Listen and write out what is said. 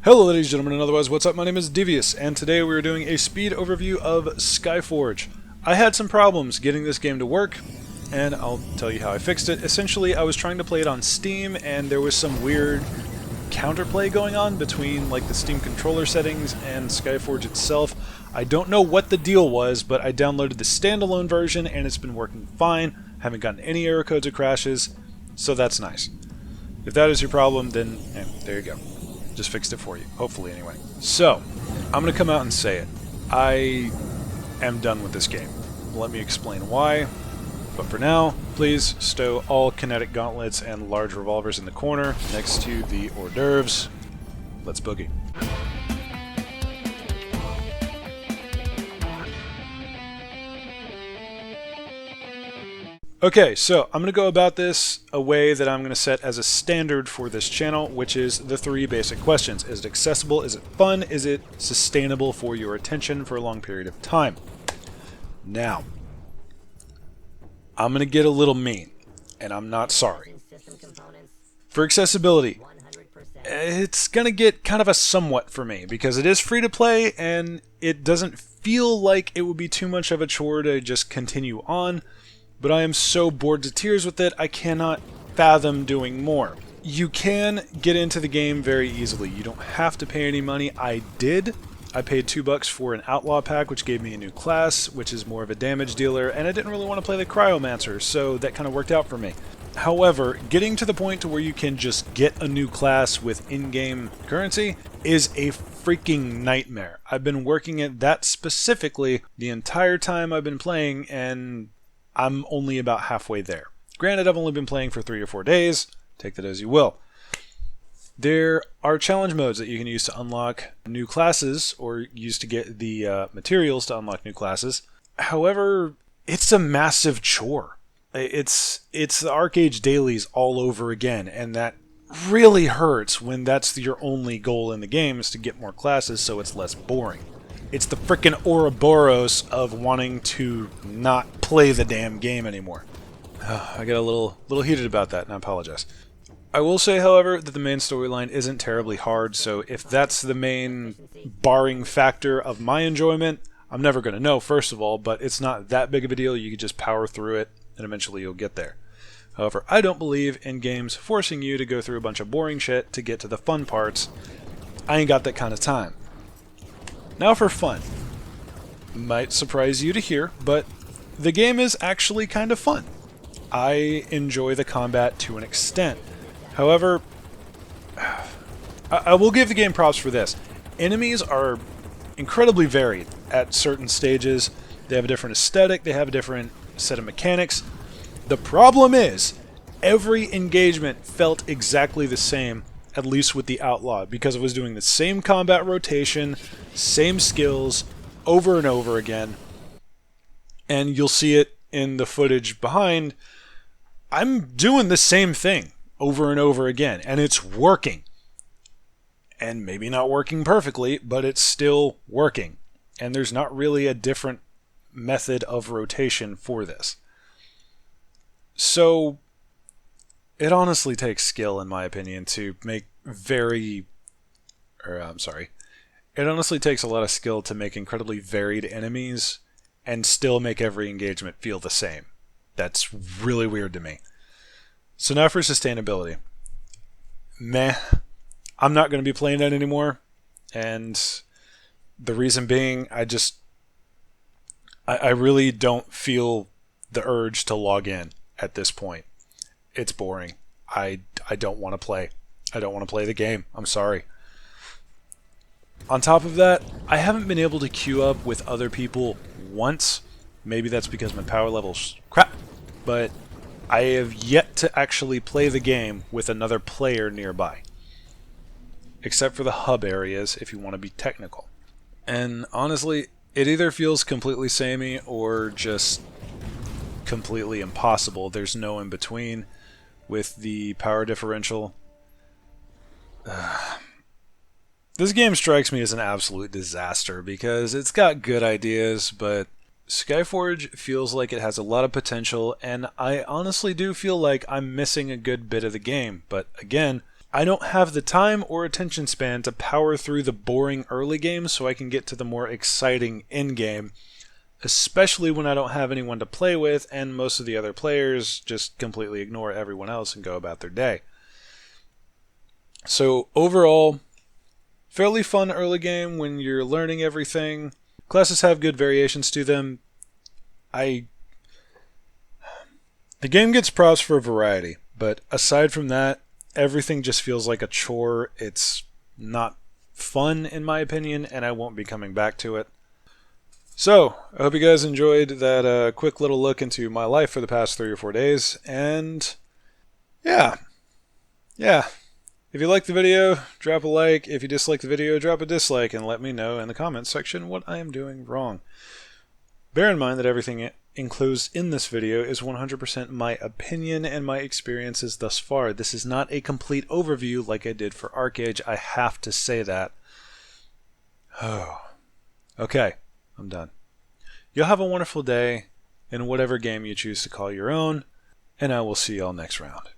Hello ladies and gentlemen and otherwise, what's up? My name is Devious, and today we are doing a speed overview of Skyforge. I had some problems getting this game to work, and I'll tell you how I fixed it. Essentially, I was trying to play it on Steam, and there was some weird counterplay going on between like the Steam controller settings and Skyforge itself. I don't know what the deal was, but I downloaded the standalone version, and it's been working fine. Haven't gotten any error codes or crashes, so that's nice. If that is your problem, then there you go. Just fixed it for you, hopefully anyway. So, I'm going to come out and say it. I am done with this game. Let me explain why. But for now, please stow all kinetic gauntlets and large revolvers in the corner next to the hors d'oeuvres. Let's boogie. Okay, so I'm going to go about this a way that I'm going to set as a standard for this channel, which is the three basic questions. Is it accessible? Is it fun? Is it sustainable for your attention for a long period of time? Now, I'm going to get a little mean, and I'm not sorry. For accessibility, it's going to get kind of a somewhat for me, because it is free to play, and it doesn't feel like it would be too much of a chore to just continue on. But I am so bored to tears with it, I cannot fathom doing more. You can get into the game very easily. You don't have to pay any money. I did. I paid $2 for an Outlaw pack, which gave me a new class, which is more of a damage dealer, and I didn't really want to play the Cryomancer, so that kind of worked out for me. However, getting to the point to where you can just get a new class with in-game currency is a freaking nightmare. I've been working at that specifically the entire time I've been playing, and I'm only about halfway there. Granted, I've only been playing for 3 or 4 days. Take that as you will. There are challenge modes that you can use to unlock new classes, or use to get the materials to unlock new classes. However, it's a massive chore. It's the Arcade dailies all over again, and that really hurts when that's your only goal in the game, is to get more classes so it's less boring. It's the frickin' Ouroboros of wanting to not play the damn game anymore. I got a little heated about that, and I apologize. I will say, however, that the main storyline isn't terribly hard, so if that's the main barring factor of my enjoyment, I'm never going to know, first of all, but it's not that big of a deal. You can just power through it, and eventually you'll get there. However, I don't believe in games forcing you to go through a bunch of boring shit to get to the fun parts. I ain't got that kind of time. Now for fun. Might surprise you to hear, but the game is actually kind of fun. I enjoy the combat to an extent. However, I will give the game props for this. Enemies are incredibly varied at certain stages. They have a different aesthetic, they have a different set of mechanics. The problem is, every engagement felt exactly the same, at least with the Outlaw, because it was doing the same combat rotation, same skills, over and over again. And you'll see it in the footage behind. I'm doing the same thing over and over again, and it's working. And maybe not working perfectly, but it's still working. And there's not really a different method of rotation for this. So it honestly takes skill, in my opinion, to make it honestly takes a lot of skill to make incredibly varied enemies and still make every engagement feel the same. That's really weird to me. So now for sustainability. Meh. I'm not going to be playing that anymore, and the reason being, I really don't feel the urge to log in at this point. It's boring. I don't want to play. I don't want to play the game. I'm sorry. On top of that, I haven't been able to queue up with other people once. Maybe that's because my power level's crap. But I have yet to actually play the game with another player nearby. Except for the hub areas, if you want to be technical. And honestly, it either feels completely samey or just completely impossible. There's no in between with the power differential. This game strikes me as an absolute disaster because it's got good ideas, but Skyforge feels like it has a lot of potential, and I honestly do feel like I'm missing a good bit of the game. But again, I don't have the time or attention span to power through the boring early game so I can get to the more exciting end game, especially when I don't have anyone to play with and most of the other players just completely ignore everyone else and go about their day. So overall, fairly fun early game when you're learning everything. Classes have good variations to them. The game gets props for variety, but aside from that, everything just feels like a chore. It's not fun in my opinion, and I won't be coming back to it. So, I hope you guys enjoyed that quick little look into my life for the past 3 or 4 days, and yeah. If you liked the video, drop a like. If you disliked the video, drop a dislike, and let me know in the comments section what I am doing wrong. Bear in mind that everything enclosed in this video is 100% my opinion and my experiences thus far. This is not a complete overview like I did for ArcheAge. I have to say that. Oh. Okay, I'm done. You'll have a wonderful day in whatever game you choose to call your own, and I will see y'all next round.